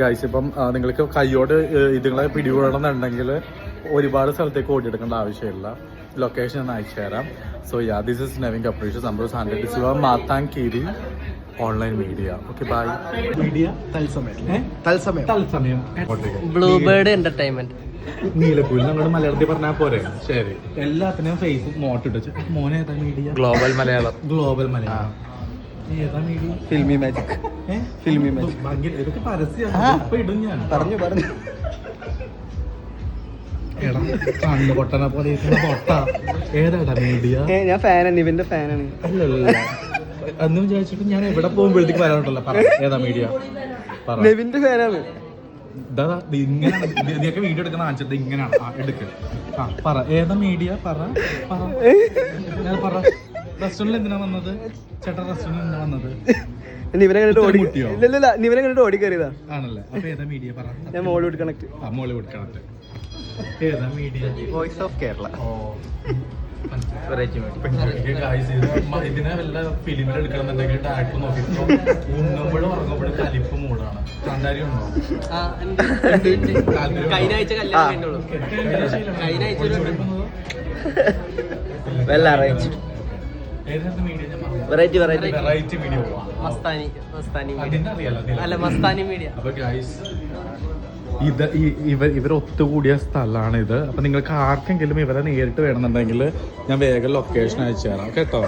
Guys ഇപ്പം നിങ്ങൾക്ക് കയ്യോട് ഇതുങ്ങളെ പിടികൂടണമെന്നുണ്ടെങ്കിൽ ഒരുപാട് സ്ഥലത്തേക്ക് ഓടിയെടുക്കേണ്ട ആവശ്യമില്ല. ലൊക്കേഷൻ ഒന്ന് അയച്ചു തരാം. സോ ദിസ് ഇസ് നവീൻ കപ്രീഷ് സംഭവം standard Mattancherry online media. Okay bye. Media തത്സമയം ബ്ലൂബേർഡ് എന്റർടൈൻമെന്റ് നീലക്കുയിൽ നമ്മുടെ മലയാളത്തിൽ പറഞ്ഞാൽ പോരെ. ശരി, എല്ലാത്തിനും ഫേസ്ബുക്ക് നോട്ട് ഇട്ടു. മോനെ ഏതാ മീഡിയ? ഗ്ലോബൽ മലയാളം. ഏതാ മീഡിയ? Filmy magic. ഇതൊക്കെ പരസ്യമാണ്. ഇപ്പൊ ഇടും ഞാൻ. പറഞ്ഞു എടാ കണ്ണു പൊട്ടനെ പോലെ പൊട്ട. ഏതാടാ മീഡിയ? ഞാൻ ഫാനാണ്, ഇവന്റെ ഫാനാണ്. അല്ലല്ല അന്ന് വിചാരിച്ചിട്ട് ഞാൻ എവിടെ പോകുമ്പോഴത്തേക്ക് വരാനുണ്ടല്ലോ. പറ ഏതാ മീഡിയ? നെവിന്റെ ഫാനാണ്. ഇങ്ങനെയാണ് നീയൊക്കെ വീഡിയോ എടുക്കുന്ന കാണിച്ചത്. ഇങ്ങനെയാണ് എടുക്ക. പറ ഏതാ മീഡിയ? പറ റെസ്റ്റോറന്റിൽ എന്തിനാ വന്നത്? ചേട്ടാ റെസ്റ്റോറന്റിൽ എന്തിനാ വന്നത്? നിവനെ കണ്ടിട്ട് ഓടി കയറിയതാ. ആണല്ലേ? അപ്പൊ ഏതാ മീഡിയ? പറ. ഞാൻ മോളിവുഡ് കണക്ട്. Mollywood connect. ഏതാ മീഡിയ? Voice of Kerala. ഇതിനെ വല്ല ഫിലിമിൽ എടുക്കണമെന്നുണ്ടെങ്കിൽ ഡയറക്ടർ നോക്കിയിട്ട് ഉണ്ണുമ്പോഴും ഉറങ്ങുമ്പോഴും കലിപ്പ് മൂടാണ്. കാന്താരി ഉണ്ടോ? Variety media. മസ്താനി മീഡിയ. അപ്പൊ ഗൈസ് ഇവർ ഒത്തുകൂടിയ സ്ഥലമാണ് ഇത്. അപ്പൊ നിങ്ങൾക്ക് ആർക്കെങ്കിലും ഇവരെ നേരിട്ട് വേണമെന്നുണ്ടെങ്കിൽ ഞാൻ വേഗം ലൊക്കേഷൻ അയച്ചു തരാം കേട്ടോ.